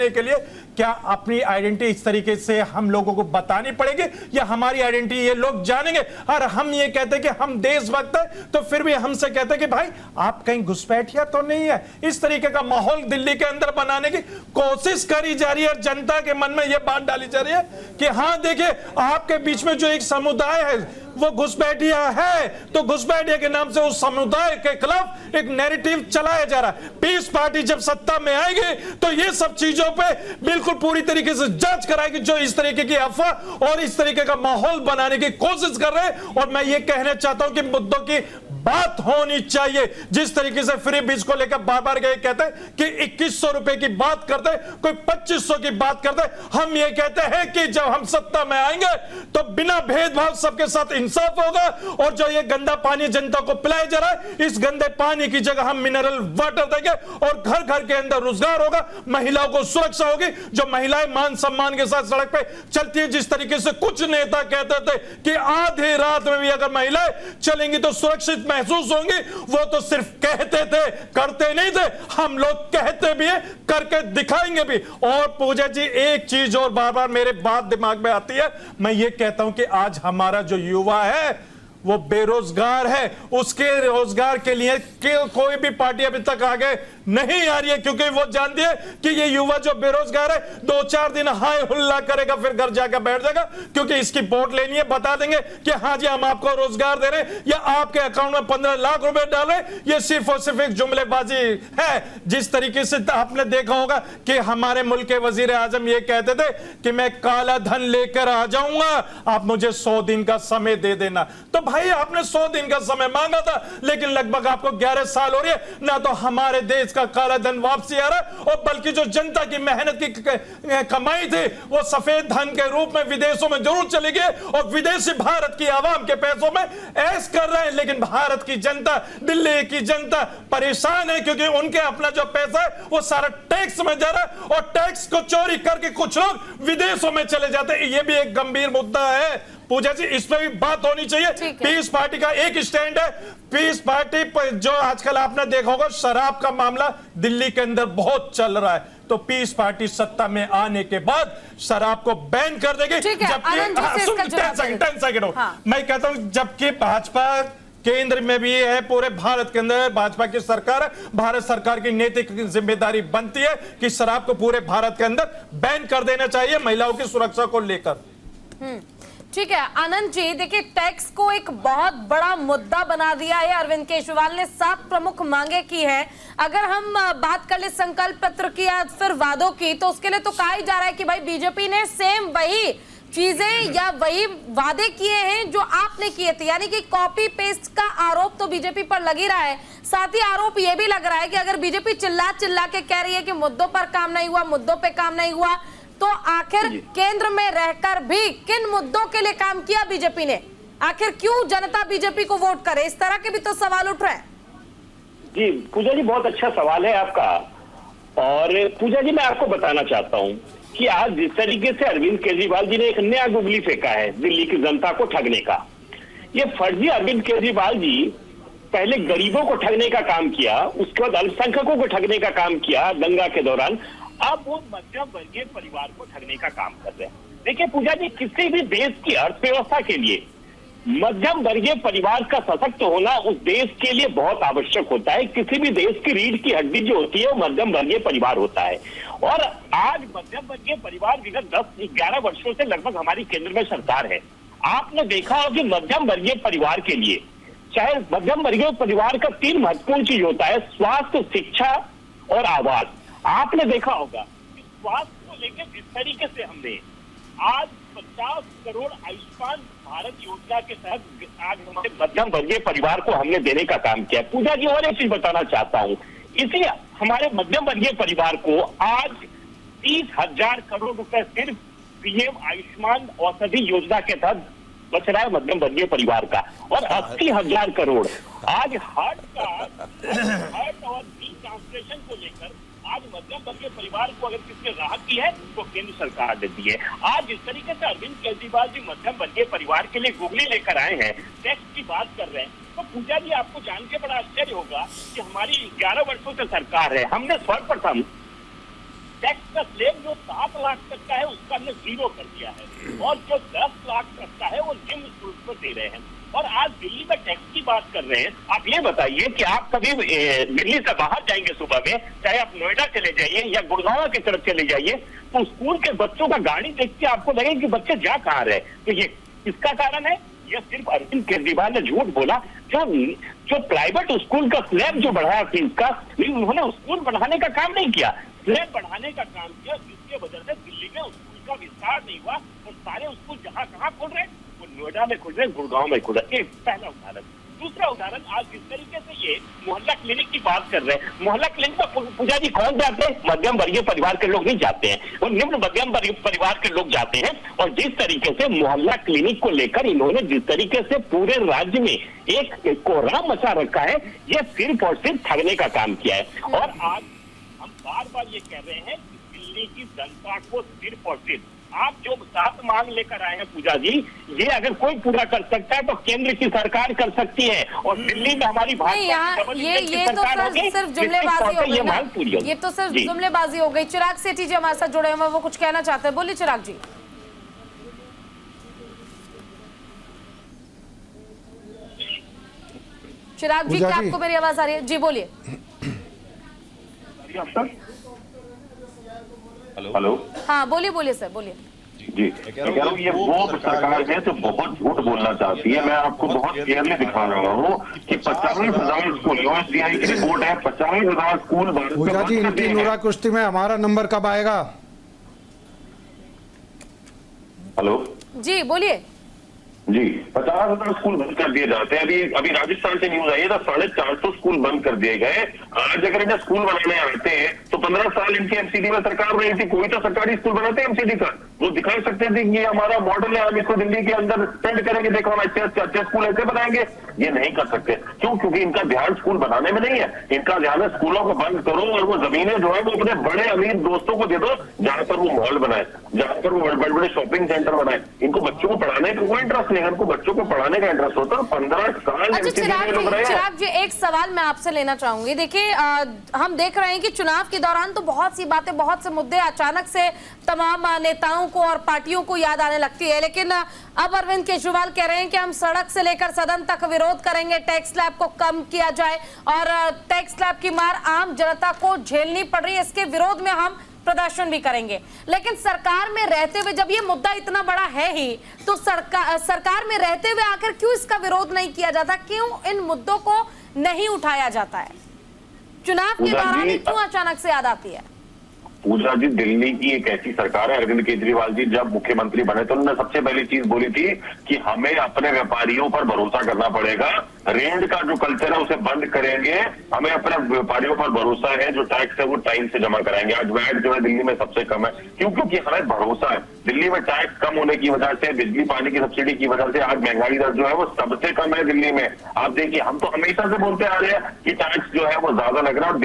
के लिए क्या अपनी आइडेंटिटी इस तरीके से हम लोगों को बतानी पड़ेगी या हमारी आइडेंटिटी ये लोग जानेंगे? और हम ये कहते हैं कि हम देशभक्त हैं तो फिर भी हमसे कहते हैं कि भाई आप कहीं घुसपैठिया तो नहीं है। इस तरीके का माहौल दिल्ली के अंदर बनाने की कोशिश करी जा रही है और जनता के मन में यह बात डाली जा रही है कि हाँ देखिए, आपके बीच में जो एक समुदाय है वो घुसपैठिया है, तो घुसपैठिया के नाम से उस समुदाय के खिलाफ एक नैरेटिव चलाया जा रहा है। पीस पार्टी जब सत्ता में आएगी तो ये सब चीजों पे बिल्कुल पूरी तरीके से जांच कराएगी जो इस तरीके की अफवाह और इस तरीके का माहौल बनाने की कोशिश कर रहे हैं। और मैं ये कहना चाहता हूं कि मुद्दों की बात होनी चाहिए। जिस तरीके से फ्री बीज को लेकर बार बार कहते हैं कि 2100 रुपए की बात करते हैं, कोई 2500 की बात करते हैं, हम ये कहते हैं कि जब हम सत्ता में आएंगे तो बिना भेदभाव सबके साथ इंसाफ होगा। और जो ये गंदा पानी जनता को पिलाया जा रहा है, इस गंदे पानी की जगह हम मिनरल वाटर देंगे और घर घर के अंदर रोजगार होगा, महिलाओं को सुरक्षा होगी। जो महिलाएं मान सम्मान के साथ सड़क पे चलती है, जिस तरीके से कुछ नेता कहते थे कि आधी रात में भी अगर महिलाएं चलेंगी तो सुरक्षित महसूस होंगी, वो तो सिर्फ कहते थे, करते नहीं थे। हम लोग कहते भी है, करके दिखाएंगे भी। और पूजा जी, एक चीज और बार बार मेरे बात दिमाग में आती है, मैं ये कहता हूं कि आज हमारा जो युवा है वो बेरोजगार है, उसके रोजगार के लिए कोई भी पार्टी अभी तक आगे नहीं आ रही है, क्योंकि वो जानती है कि ये युवा जो बेरोजगार है 2-4 दिन हाय हुल्ला करेगा, फिर घर जाकर बैठ जाएगा, क्योंकि इसकी वोट लेनी है, बता देंगे कि हाँ जी हम आपको रोजगार दे रहे हैं या आपके अकाउंट में 15 लाख रुपए डाल रहे हैं। ये सिर्फ और सिर्फ एक जुमलेबाजी है। जिस तरीके से आपने देखा होगा कि हमारे मुल्क के वजीर आजम ये कहते थे कि मैं काला धन लेकर आ जाऊंगा, आप मुझे 100 दिन का समय दे देना। तो भाई आपने 100 दिन का समय मांगा था, लेकिन लगभग आपको 11 साल हो रही है, ना तो हमारे देश का काला धन वापसी आ रहा है और बल्कि जो जनता की मेहनत की कमाई थी वो सफेद धन के रूप में विदेशों में जरूर चली गई और विदेशी भारत की आवाम के पैसों में ऐश कर रहे हैं। लेकिन भारत की जनता, दिल्ली की जनता परेशान है, क्योंकि उनके अपना जो पैसा है वो सारा टैक्स में जा रहा है और टैक्स को चोरी करके कुछ लोग विदेशों में चले जाते हैं। ये भी एक गंभीर मुद्दा है पूजा जी, इस पर भी बात होनी चाहिए। पीस पार्टी का एक स्टैंड है, पीस पार्टी पर जो आजकल आपने देखा होगा शराब का मामला दिल्ली के अंदर बहुत चल रहा है, तो पीस पार्टी सत्ता में आने के बाद शराब को बैन कर देगी। जबकि 10 सेकंड मैं कहता हूं, जबकि भाजपा केंद्र में भी है, पूरे भारत के अंदर भाजपा की सरकार है, भारत सरकार की नैतिक जिम्मेदारी बनती है कि शराब को पूरे भारत के अंदर बैन कर देना चाहिए महिलाओं की सुरक्षा को लेकर। ठीक है आनंद जी, देखिए टैक्स को एक बहुत बड़ा मुद्दा बना दिया है अरविंद केजरीवाल ने, 7 प्रमुख मांगे की है। अगर हम बात कर ले संकल्प पत्र की या फिर वादों की, तो उसके लिए तो कहा ही जा रहा है कि भाई बीजेपी ने सेम वही चीजें या वही वादे किए हैं जो आपने किए थे, यानी कि कॉपी पेस्ट का आरोप तो बीजेपी पर लग ही रहा है। साथ ही आरोप यह भी लग रहा है कि अगर बीजेपी चिल्ला चिल्ला के कह रही है कि मुद्दों पर काम नहीं हुआ, मुद्दों पर काम नहीं हुआ, तो आखिर केंद्र में रहकर भी किन मुद्दों के लिए काम किया बीजेपी ने? आखिर क्यों जनता बीजेपी को वोट करे? इस तरह के भी तो सवाल उठ रहे हैं। जी पूजा जी, बहुत अच्छा सवाल है आपका। और पूजा जी, मैं आपको बताना चाहता हूं कि आज जिस तरीके से अरविंद केजरीवाल जी ने एक नया गुगली फेंका है दिल्ली की जनता को ठगने का, ये फर्जी अरविंद केजरीवाल जी पहले गरीबों को ठगने का काम किया, उसके बाद अल्पसंख्यकों को ठगने का काम किया दंगा के दौरान, अब वो मध्यम वर्गीय परिवार को ठगने का काम कर रहे हैं। देखिए पूजा जी, किसी भी देश की अर्थव्यवस्था के लिए मध्यम वर्गीय परिवार का सशक्त होना उस देश के लिए बहुत आवश्यक होता है। किसी भी देश की रीढ़ की हड्डी जो होती है वो मध्यम वर्गीय परिवार होता है। और आज मध्यम वर्गीय परिवार विगत 10-11 वर्षों से लगभग हमारी केंद्र में सरकार है। आपने देखा हो कि मध्यम वर्गीय परिवार के लिए, चाहे मध्यम वर्गीय परिवार का 3 महत्वपूर्ण चीज होता है, स्वास्थ्य, शिक्षा और आवास। आपने देखा होगा कि स्वास्थ्य को लेकर जिस तरीके से हमने आज 50 करोड़ आयुष्मान भारत योजना के तहत आज हमारे मध्यम वर्गीय परिवार को हमने देने का काम किया। पूजा जी, और एक चीज बताना चाहता हूँ, इसलिए हमारे मध्यम वर्गीय परिवार को आज 30,000 करोड़ रुपए सिर्फ पीएम आयुष्मान औषधि योजना के तहत बच रहा है मध्यम वर्गीय परिवार का, और 80,000 करोड़ आज हार्ट और नी ट्रांसप्लांटेशन को लेकर आज मध्यम वर्गीय परिवार को अगर किसने राहत दी है तो केंद्र सरकार ने दी है। आज इस तरीके से अरविंद केजरीवाल जी मध्यम वर्गीय परिवार के लिए गुगली लेकर आए हैं, टैक्स की बात कर रहे हैं, तो पूजा जी आपको जान के बड़ा आश्चर्य होगा कि हमारी 11 वर्षों से सरकार है, हमने सर्वप्रथम टैक्स का स्लैब जो 7 लाख तक का है उसका हमने 0 कर दिया है, और जो 10 लाख तक का है वो निम्न शुल्क पर दे रहे हैं। और आज दिल्ली में टैक्स की बात कर रहे हैं। आप ये बताइए कि आप कभी दिल्ली से बाहर जाएंगे सुबह में, चाहे आप नोएडा चले जाइए या गुड़गांव की तरफ चले जाइए, तो स्कूल के बच्चों का गाड़ी देख के आपको लगे कि बच्चे जा कहाँ रहे। तो ये किसका कारण है? यह सिर्फ अरविंद केजरीवाल ने झूठ बोला। जो प्राइवेट स्कूल का स्लैब जो बढ़ाया फीस का, उन्होंने स्कूल बढ़ाने का काम नहीं किया, स्लैब बढ़ाने का काम किया, जिसके वजह से दिल्ली में स्कूल का विस्तार नहीं हुआ और सारे स्कूल जहाँ कहाँ खुल रहे वो नोएडा में खुल रहे, गुड़गांव में खुल रहे। एक पहला उदाहरण। दूसरा उदाहरण, आज जिस तरीके से ये मोहल्ला क्लिनिक की बात कर रहे हैं, मोहल्ला क्लिनिक में पूजा जी कौन जाते हैं? मध्यम वर्गीय परिवार के लोग नहीं जाते हैं, वो निम्न मध्यम वर्गीय परिवार के लोग जाते हैं। और जिस तरीके से मोहल्ला क्लिनिक को लेकर इन्होंने जिस तरीके से पूरे राज्य में एक कोहराम मचा रखा है, ये सिर्फ और सिर्फ ठगने का काम किया है। और आज हम बार बार ये कह रहे हैं कि दिल्ली की जनता को सिर्फ और सिर्फ आप जो 7 मांग लेकर आए हैं पूजा जी, ये अगर कोई पूरा कर सकता है तो केंद्र की सरकार कर सकती है, और दिल्ली में हमारी भाजपा ये तो सिर्फ जुमलेबाजी हो गई ना, ये तो सिर्फ जुमलेबाजी हो गई। चिराग सेठी जी हमारे साथ जुड़े हुए, वो कुछ कहना चाहते हैं, बोलिए चिराग जी। चिराग जी, क्या आपको मेरी आवाज आ रही है? जी बोलिए। हेलो, हाँ बोलिए बोलिए सर, बोलिए। जी कह रहा हूँ, ये वो सरकार है जो बहुत झूठ बोलना चाहती है। मैं आपको बहुत क्लियरली दिखा रहा हूँ कि 50,000 स्कूल, यूएसडीआई की रिपोर्ट है, 50,000 स्कूल। पूजा जी, इनकी नूरा कुश्ती में हमारा नंबर कब आएगा? हेलो जी बोलिए। जी, 50,000 स्कूल बंद कर दिए जाते हैं। अभी राजस्थान से न्यूज आई है, तो 450 स्कूल बंद कर दिए गए। आज अगर इन्हें स्कूल बनाने आते हैं तो 15 साल इनके एमसीडी में सरकार रही थी, कोई तो सरकारी स्कूल बनाते हैं एमसीडी का, वो दिखा सकते थे कि ये हमारा मॉडल है, हम इसको दिल्ली के अंदर स्पेंड करेंगे, देखो हम अच्छे स्कूल ऐसे बनाएंगे। ये नहीं कर सकते। क्यों? क्योंकि इनका ध्यान स्कूल बनाने में नहीं है, इनका ध्यान है स्कूलों को बंद करो और वो जमीनें जो है वो अपने बड़े अमीर दोस्तों को दे दो, जहां पर वो मॉल बनाए, जहां पर वो बड़े बड़े शॉपिंग सेंटर बनाए। इनको बच्चों को पढ़ाने का कोई इंटरेस्ट नहीं है, इनको बच्चों को पढ़ाने का इंटरेस्ट होता है। 15 साल। अच्छा चिराग जी, एक सवाल मैं आपसे लेना चाहूंगी। देखिए, हम देख रहे हैं कि चुनाव के दौरान तो बहुत सी बातें, बहुत से मुद्दे अचानक से तमाम नेताओं को और पार्टियों को याद आने लगती है, लेकिन अब अरविंद केजरीवाल कह रहे हैं कि हम सड़क से लेकर सदन तक विरोध करेंगे, टैक्स स्लैब को कम किया जाए, और टैक्स स्लैब की मार आम जनता को झेलनी पड़ रही है, इसके विरोध में हम प्रदर्शन भी करेंगे। लेकिन सरकार में रहते हुए, जब ये मुद्दा इतना बड़ा है ही, तो सरकार में रहते हुए आकर क्यों इसका विरोध नहीं किया जाता? क्यों इन मुद्दों को नहीं उठाया जाता है? चुनाव के दौरान ही क्यों अचानक से याद आती है? पूजा जी, दिल्ली की एक ऐसी सरकार है, अरविंद केजरीवाल जी जब मुख्यमंत्री बने तो उन्होंने सबसे पहली चीज बोली थी कि हमें अपने व्यापारियों पर भरोसा करना पड़ेगा, रेंट का जो कल्चर है उसे बंद करेंगे, हमें अपने व्यापारियों पर भरोसा है, जो टैक्स है वो टाइम से जमा कराएंगे। आज वैट जो है दिल्ली में सबसे कम है, क्यों? क्योंकि हमें भरोसा है। दिल्ली में टैक्स कम होने की वजह से, बिजली पानी की सब्सिडी की वजह से आज महंगाई दर जो है वो सबसे कम है दिल्ली में। आप देखिए, हम तो हमेशा से बोलते आ रहे हैं कि टैक्स जो है वो ज्यादा लग रहा है, और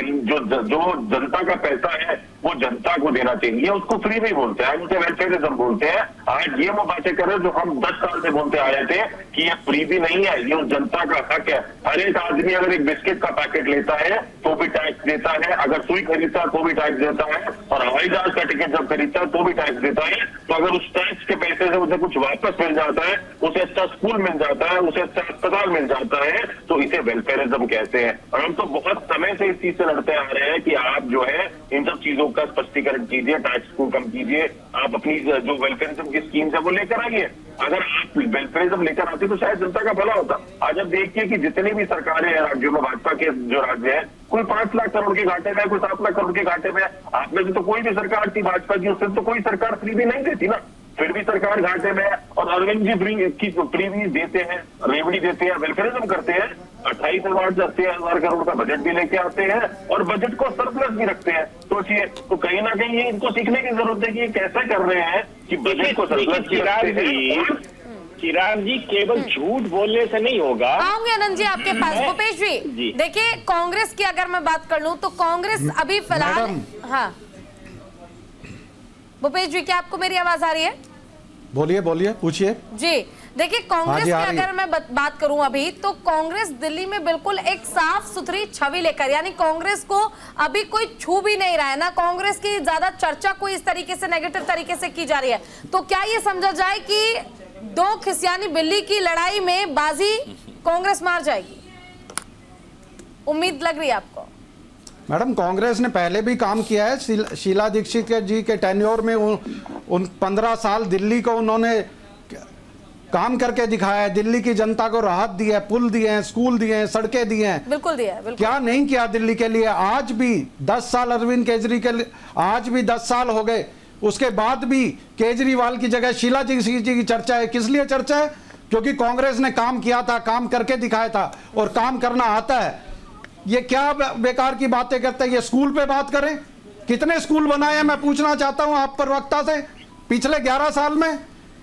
जो जनता का पैसा है वो जनता को देना चाहिए, उसको फ्री नहीं बोलते हैं, उसे वेलफेयरिज्म बोलते हैं। आज ये वो बातें कर रहे हैं जो हम 10 साल से बोलते आ रहे थे कि ये फ्री भी नहीं है, ये जनता का हक है। हर एक आदमी अगर एक बिस्किट का पैकेट लेता है तो भी टैक्स देता है, अगर सुई खरीदता है तो भी टैक्स देता है, और हवाई जहाज का टिकट जब खरीदता है तो भी टैक्स देता है। तो अगर उस टैक्स के पैसे से उसे कुछ वापस मिल जाता है, उसे अच्छा स्कूल मिल जाता है, उसे अच्छा अस्पताल मिल जाता है, तो इसे वेलफेयरिज्म कहते हैं। और हम तो बहुत समय से इस चीज से लड़ते आ रहे हैं कि आप जो है इन सब चीजों का स्पष्टीकरण कीजिए, टैक्स को कम कीजिए, आप अपनी जो वेलफेयरिज्म की स्कीम्स है वो लेकर आइए। अगर आप वेलफेयरिज्म लेकर आते तो शायद जनता का भला होता। आज आप देखिए कि जितनी भी सरकारें हैं राज्यों में, भाजपा के जो राज्य है, कोई 5 लाख करोड़ के घाटे में, कोई 7 लाख करोड़ के घाटे में। आप में से तो कोई भी सरकार थी भाजपा की, उससे तो कोई सरकार फ्री भी नहीं देती ना। फिर भी सरकार घाटे में है। और अरविंद जी फ्री भी देते हैं, रेवड़ी देते हैं, वेलफेयरिज्म करते हैं, 28,000 से 80,000 करोड़ का बजट भी लेके आते हैं और बजट को सरप्लस भी रखते हैं। सोचिए, तो कहीं ना कहीं ये इनको सीखने की जरूरत है कि ये कैसे कर रहे हैं कि बजट को सरप्लस भी रखते हैं। चिराग जी, केवल झूठ बोलने से नहीं होगा। आऊंगे आनंद जी आपके पास। भूपेश जी, देखिए कांग्रेस की अगर मैं बात कर लूं तो कांग्रेस अभी फिलहाल, हाँ भूपेश जी, क्या आपको मेरी आवाज आ रही है? बोलिए बोलिए, पूछिए जी। देखिए कांग्रेस की आ रही है। अगर मैं बात करूं अभी, तो कांग्रेस दिल्ली में बिल्कुल एक साफ सुथरी छवि लेकर, यानी कांग्रेस को अभी कोई छू भी नहीं रहा है ना, कांग्रेस की ज्यादा चर्चा कोई इस तरीके से नेगेटिव तरीके से की जा रही है। तो क्या ये समझा जाए कि दो खिसियानी बिल्ली की लड़ाई में बाजी कांग्रेस मार जाएगी? उम्मीद लग रही है आपको? मैडम, कांग्रेस ने पहले भी काम किया है। शीला दीक्षित जी के टेन्योर में उन 15 साल दिल्ली को उन्होंने काम करके दिखाया है, दिल्ली की जनता को राहत दी है, पुल दिए हैं, स्कूल दिए हैं, सड़कें दी हैं। बिल्कुल दिया है, बिल्कुल। क्या नहीं किया दिल्ली के लिए? आज भी 10 साल अरविंद केजरीवाल, आज भी 10 साल हो गए, उसके बाद भी केजरीवाल की जगह शीला दीक्षित जी की चर्चा है। किस लिए चर्चा है? क्योंकि कांग्रेस ने काम किया था, काम करके दिखाया था और काम करना आता है। ये क्या बेकार की बातें करते हैं? ये स्कूल पे बात करें, कितने स्कूल बनाए हैं मैं पूछना चाहता हूं आप प्रवक्ता से। पिछले 11 साल में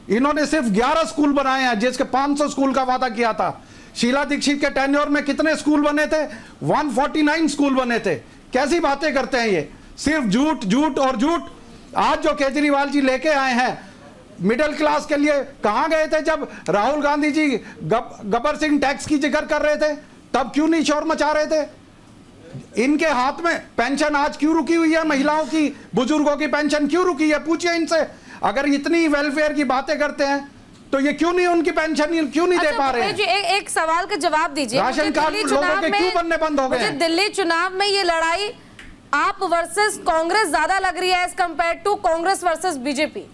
इन्होंने सिर्फ 11 स्कूल बनाए हैं, जिसके 500 स्कूल का वादा किया था। शीला दीक्षित के टेन्योर में कितने स्कूल बने थे? 149 स्कूल बने थे। कैसी बातें करते हैं ये? सिर्फ झूठ, झूठ और झूठ। आज जो केजरीवाल जी लेके आए हैं मिडिल क्लास के लिए, कहां गए थे जब राहुल गांधी जी गब्बर सिंह टैक्स की जिक्र कर रहे थे? तब क्यों नहीं शोर मचा रहे थे? इनके हाथ में पेंशन आज क्यों रुकी हुई है? महिलाओं की, बुजुर्गों की पेंशन क्यों रुकी है? पूछिए इनसे। अगर इतनी वेलफेयर की बातें करते हैं तो ये क्यों नहीं, उनकी पेंशन क्यों नहीं दे पा रहे हैं? एक सवाल का जवाब दीजिए। राशन कार्ड लोगों के क्यों बनने बंद हो गए हैं? दिल्ली चुनाव में ये लड़ाई आप वर्सेस कांग्रेस ज्यादा लग रही है as compare to Congress versus BJP.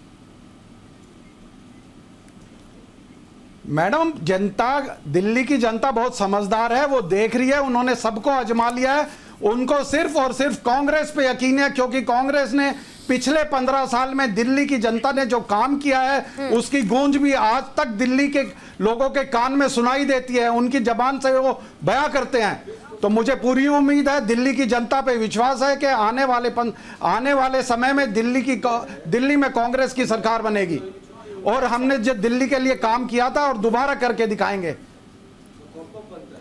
Madam, जनता, दिल्ली की जनता बहुत समझदार है, वो देख रही है, उन्होंने सबको आजमा लिया है। उनको सिर्फ और सिर्फ कांग्रेस पे यकीन है, क्योंकि कांग्रेस ने पिछले 15 साल में दिल्ली की जनता ने जो काम किया है उसकी गूंज भी आज तक दिल्ली के लोगों के कान में सुनाई देती है, उनकी जबान से वो बयां करते हैं। तो मुझे पूरी उम्मीद है, दिल्ली की जनता पे विश्वास है कि आने वाले समय में दिल्ली में कांग्रेस की सरकार बनेगी और हमने जो दिल्ली के लिए काम किया था और दोबारा करके दिखाएंगे।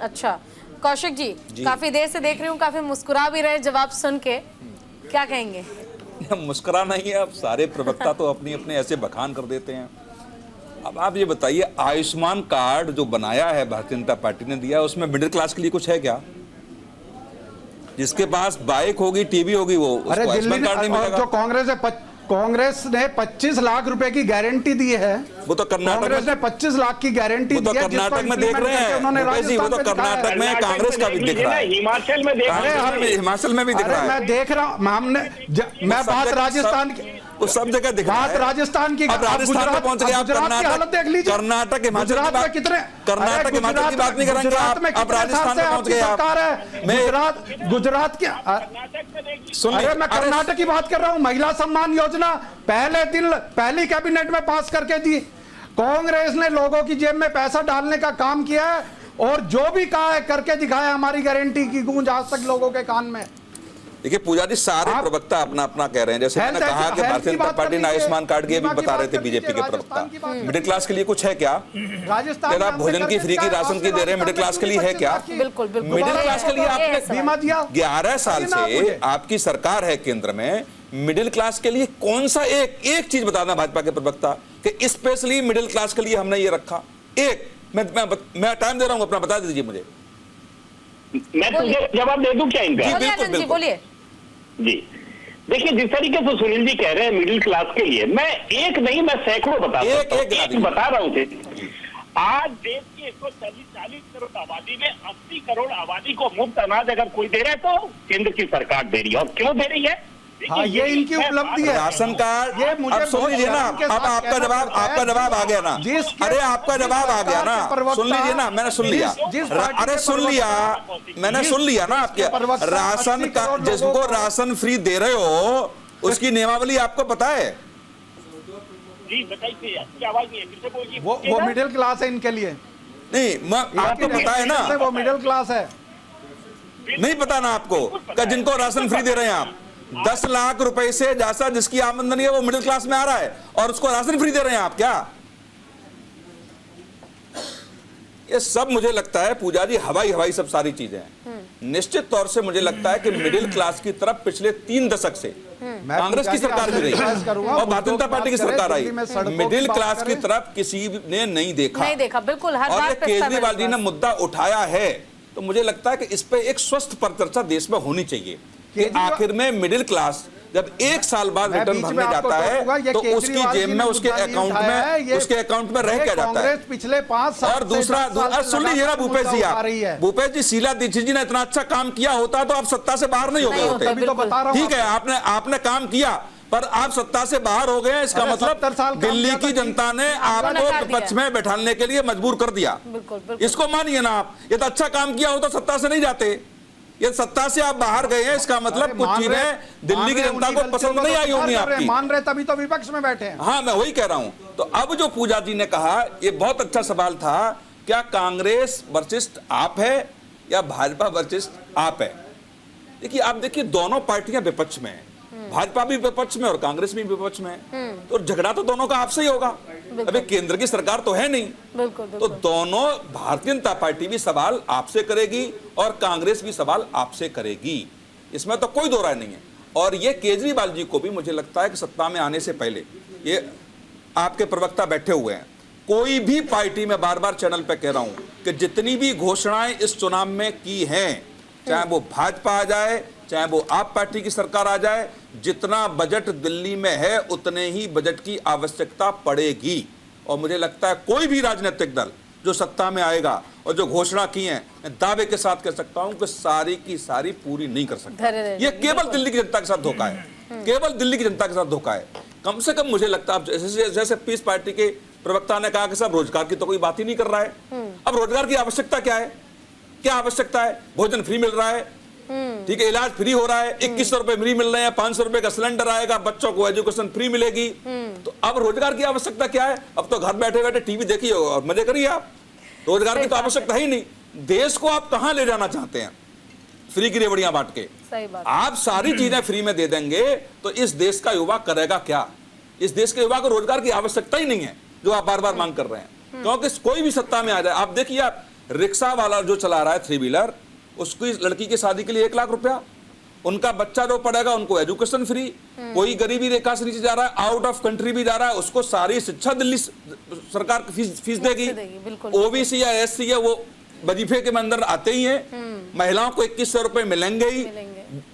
अच्छा कौशिक जी, काफी देर से देख रही हूँ, काफी मुस्कुरा भी रहे जवाब सुन के, क्या कहेंगे? मुस्कुरा नहीं है, अब सारे प्रवक्ता तो अपनी अपने ऐसे बखान कर देते हैं। अब आप ये बताइए, आयुष्मान कार्ड जो बनाया है भारतीय जनता पार्टी ने दिया है, उसमें मिडिल क्लास के लिए कुछ है क्या? जिसके पास बाइक होगी, टीवी होगी, वो अरे उसको दिल्ली आयुष्मान कार्ड नहीं मिलेगा। जो कांग्रेस ने 25 लाख रुपए की गारंटी दी है, वो तो कर्नाटक कांग्रेस ने 25 लाख की गारंटी दी है, कर्नाटक में देख रहे हैं वो तो कर्नाटक में कांग्रेस का भी दिख रहा है, हिमाचल में देख रहे हैं, हिमाचल में भी दिख रहा है। मैं देख रहा हूं, मैं बात राजस्थान की, वो सब जगह दिख रहा है। राजस्थान की, अब राजस्थान में पहुंच गए आप, की हालत देख लीजिए। कर्नाटक हिमाचल गुजरात में कितने, कर्नाटक हिमाचल की बात नहीं करेंगे आप, अब राजस्थान में पहुंच गए आप। गुजरात की, अरे मैं कर्नाटक की बात कर रहा हूं। महिला सम्मान योजना पहले दिन पहली कैबिनेट में पास करके दी। कांग्रेस ने लोगों की जेब में पैसा डालने का काम किया है और जो भी कहा है करके दिखाया। हमारी गारंटी की गूंज आज तक लोगों के कान में। देखिए पूजा जी, सारे प्रवक्ता अपना अपना कह रहे हैं। जैसे मैंने कहा कि भारतीय जनता पार्टी ने आयुष्मान कार्ड के भी बता रहे थे बीजेपी के प्रवक्ता। मिडिल क्लास के लिए कुछ है क्या? राजस्थान आप भोजन की फ्री की राशन की दे रहे हैं, मिडिल क्लास के लिए है क्या? बिल्कुल बिल्कुल। मिडिल क्लास के लिए आपने बीमा दिया। 11 साल से आपकी सरकार है केंद्र में, मिडिल क्लास के लिए कौन सा एक चीज बताना भाजपा के प्रवक्ता कि स्पेशली मिडिल क्लास के लिए हमने ये रखा? एक मैं टाइम दे रहा हूं अपना, बता दीजिए मुझे। मैं तुझे जवाब दे दूं क्या इनका? जी बिल्कुल बोलिए जी। देखिए जिस तरीके से सुनील जी कह रहे हैं मिडिल क्लास के लिए, मैं एक नहीं, मैं सैकड़ों बता रहा हूँ। आज देश की 140 करोड़ आबादी में 80 करोड़ आबादी को मुफ्त अनाज अगर कोई दे रहा है तो केंद्र की सरकार दे रही है। और क्यों दे रही है? हाँ, ये इनकी उपलब्धि है। राशन कार्ड, ये मुझे अब सुन लीजिए ना, अब आपका जवाब आ गया ना। अरे आपका जवाब आ गया ना, सुन लीजिए ना, मैंने सुन लिया। अरे सुन लिया, मैंने सुन लिया ना आपके राशन का, जिसको राशन फ्री दे रहे हो उसकी नियमावली आपको पता है? जी बताइए, आपकी आवाज नहीं है, फिर से बोलिए। वो मिडिल क्लास है इनके लिए। नहीं, आपको पता है ना, वो मिडिल क्लास है। नहीं पता ना आपको कि जिनको राशन फ्री दे रहे हैं आप, 10 लाख रुपए से जैसा जिसकी आमदनी है वो मिडिल क्लास में आ रहा है और उसको राशन फ्री दे रहे हैं आप क्या? ये सब मुझे लगता है पूजा जी हवाई सब सारी चीजें हैं। निश्चित तौर से मुझे लगता है कि मिडिल क्लास की तरफ पिछले 3 दशक से कांग्रेस की सरकार भी रही और भारतीय जनता पार्टी की सरकार आई, मिडिल क्लास की तरफ किसी ने नहीं देखा बिल्कुल। हर और बार ये केजरीवाल जी ने मुद्दा उठाया है तो मुझे लगता है कि इस पे एक स्वस्थ पर चर्चा देश में होनी चाहिए कि आखिर में मिडिल क्लास जब 1 साल बाद रिटर्न भरने जाता है तो उसकी जेब में उसके अकाउंट में रह क्या जाता है। पिछले 5 साल और दूसरा सुन लीजिए ना भूपेश जी, आप भूपेश जी शीला दीक्षित जी ने इतना अच्छा काम किया होता तो आप सत्ता से बाहर नहीं हो गए होते। ठीक है, आपने काम किया पर आप सत्ता से बाहर हो गए, इसका मतलब दिल्ली की जनता ने आपको विपक्ष में बैठाने के लिए मजबूर कर दिया। इसको मानिए ना आप, ये तो अच्छा काम किया होता सत्ता से नहीं जाते। ये सत्ता से आप बाहर गए हैं, इसका मतलब कुछ चीजें दिल्ली की जनता को पसंद नहीं आई होंगी आपकी। मान रहे तभी तो विपक्ष में बैठे हैं। हाँ, मैं वही कह रहा हूं। तो अब जो पूजा जी ने कहा ये बहुत अच्छा सवाल था, क्या कांग्रेस वरिष्ठ आप है या भाजपा वरिष्ठ आप है? देखिए, आप देखिए दोनों पार्टियां विपक्ष में है, भाजपा भी विपक्ष में और कांग्रेस भी विपक्ष में है, तो झगड़ा तो दोनों का आपसे ही होगा। अभी केंद्र की सरकार तो है नहीं, तो दोनों भारतीय जनता पार्टी भी सवाल आपसे करेगी और कांग्रेस भी सवाल आपसे करेगी, इसमें तो कोई दो राय नहीं है। और ये केजरीवाल जी को भी मुझे लगता है कि सत्ता में आने से पहले, ये आपके प्रवक्ता बैठे हुए हैं, कोई भी पार्टी में बार बार चैनल पे कह रहा हूं कि जितनी भी घोषणाएं इस चुनाव में की हैं, चाहे वो भाजपा आ जाए चाहे वो आप पार्टी की सरकार आ जाए, जितना बजट दिल्ली में है उतने ही बजट की आवश्यकता पड़ेगी। और मुझे लगता है कोई भी राजनीतिक दल जो सत्ता में आएगा और जो घोषणा की है, मैं दावे के साथ कह सकता हूं कि सारी की सारी पूरी नहीं कर सकता। ये केवल दिल्ली की जनता के साथ धोखा है, केवल दिल्ली की जनता के साथ धोखा है। कम से कम मुझे लगता है जैसे पीस पार्टी के प्रवक्ता ने कहा कि साहब रोजगार की तो कोई बात ही नहीं कर रहा है। अब रोजगार की आवश्यकता क्या है? क्या आवश्यकता है? भोजन फ्री मिल रहा है, ठीक है, इलाज फ्री हो रहा है, 2100 रुपए फ्री मिल रहे हैं, 500 रुपए का सिलेंडर आएगा, बच्चों को एजुकेशन फ्री मिलेगी। तो अब रोजगार की आवश्यकता क्या है? अब तो घर बैठे बैठे टीवी देखिए और मजे करिए आप। रोजगार की तो आवश्यकता ही नहीं। देश को आप कहां ले जाना चाहते हैं? फ्री की रेवड़ियां बांट के? सही बात। आप सारी चीजें फ्री में दे देंगे तो इस देश का युवा करेगा क्या? इस देश के युवा को रोजगार की आवश्यकता ही नहीं है जो आप बार बार मांग कर रहे हैं। क्योंकि कोई भी सत्ता में आ जाए, आप देखिए, आप रिक्शा वाला जो चला रहा है 3 व्हीलर, उसकी लड़की की शादी के लिए 1 लाख रुपया, उनका बच्चा जो पढ़ेगा उनको एजुकेशन फ्री, कोई गरीबी रेखा से नीचे जा रहा है, आउट ऑफ कंट्री भी जा रहा है, उसको सारी शिक्षा दिल्ली सरकार फीस देगी। ओबीसी या एससी है वो वजीफे के अंदर आते ही हैं, महिलाओं को 2100 रुपए मिलेंगे ही,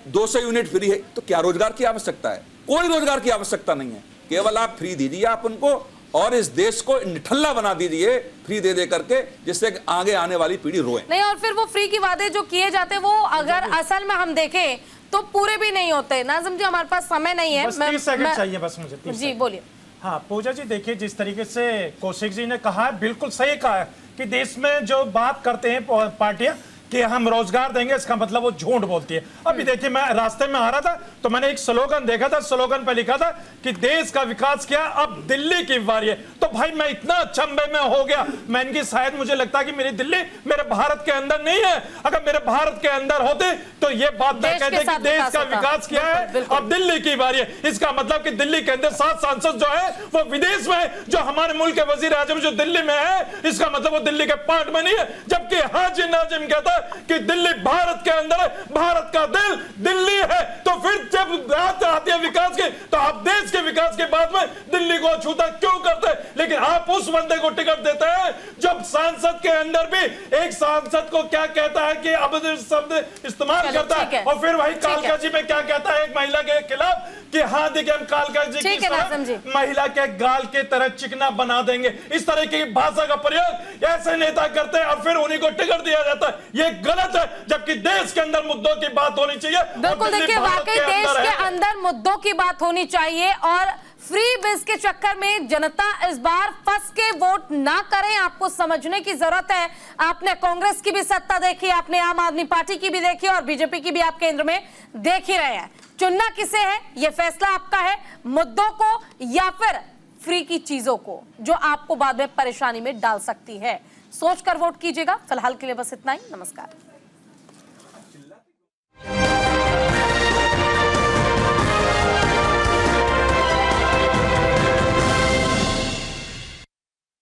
200 यूनिट फ्री है। तो क्या रोजगार की आवश्यकता है? कोई रोजगार की आवश्यकता नहीं है, केवल आप फ्री दीजिए आप उनको और इस देश को निठल्ला बना दीजिए फ्री दे करके, जिससे आगे आने वाली पीढ़ी रोए नहीं। और फिर वो फ्री की वादे जो किए जाते हैं वो अगर असल में हम देखें तो पूरे भी नहीं होते। नाज़िम जी, हमारे पास समय नहीं है, बस 30 सेकंड चाहिए बस मुझे। 30 जी बोलिए। हाँ पूजा जी, देखिए जिस तरीके से कौशिक जी ने कहा है, बिल्कुल सही कहा है कि देश में जो बात करते हैं पार्टियां कि हम रोजगार देंगे, इसका मतलब वो झूठ बोलती है। अभी देखिए, मैं रास्ते में आ रहा था तो मैंने एक स्लोगन देखा था, स्लोगन पे लिखा था कि देश का विकास किया, अब दिल्ली की बारी है। तो भाई मैं इतना अचंभे में हो गया, मैं इनकी शायद मुझे लगता है कि मेरी दिल्ली मेरे भारत के अंदर नहीं है। अगर मेरे भारत के अंदर होते तो ये बात ना कहते कि देश का विकास किया है, अब दिल्ली की बारी है। इसका मतलब कि दिल्ली के अंदर 7 सांसद जो है वो विदेश में है, जो हमारे मुल्क के वजीर आजम जो दिल्ली में है, इसका मतलब वो दिल्ली के पार्ट में नहीं है। जबकि हाजी नाजिम कहता कि दिल्ली भारत के अंदर है, भारत का दिल दिल्ली है। तो फिर जब बात आती है विकास की, तो आप देश के विकास के बाद में दिल्ली को अछूता क्यों करते हैं? लेकिन आप उस बंदे को टिकट देते हैं जब सांसद के अंदर भी एक सांसद को क्या कहता है कि अभद्र शब्द इस्तेमाल करता है, और फिर वही कालका जी में क्या कहता है एक महिला के खिलाफ कि हाँ देखिए हम कालका जी की महिला के गाल के तरह चिकना बना देंगे। इस तरह की भाषा का प्रयोग ऐसे नेता करते हैं और फिर उन्हीं को टिकट दिया जाता है। ये गलत है, जबकि देश के अंदर मुद्दों की बात होनी चाहिए। बिल्कुल, देखिए वाकई देश के अंदर मुद्दों की बात होनी चाहिए और फ्री बिज के चक्कर में जनता इस बार फंस के वोट ना करें। आपको समझने की जरूरत है। आपने कांग्रेस की भी सत्ता देखी, आपने आम आदमी पार्टी की भी देखी और बीजेपी की भी आप केंद्र में देख ही रहे हैं। चुनना किसे है, यह फैसला आपका है, मुद्दों को या फिर फ्री की चीजों को जो आपको बाद में परेशानी में डाल सकती है। सोचकर वोट कीजिएगा। फिलहाल के लिए बस इतना ही। नमस्कार।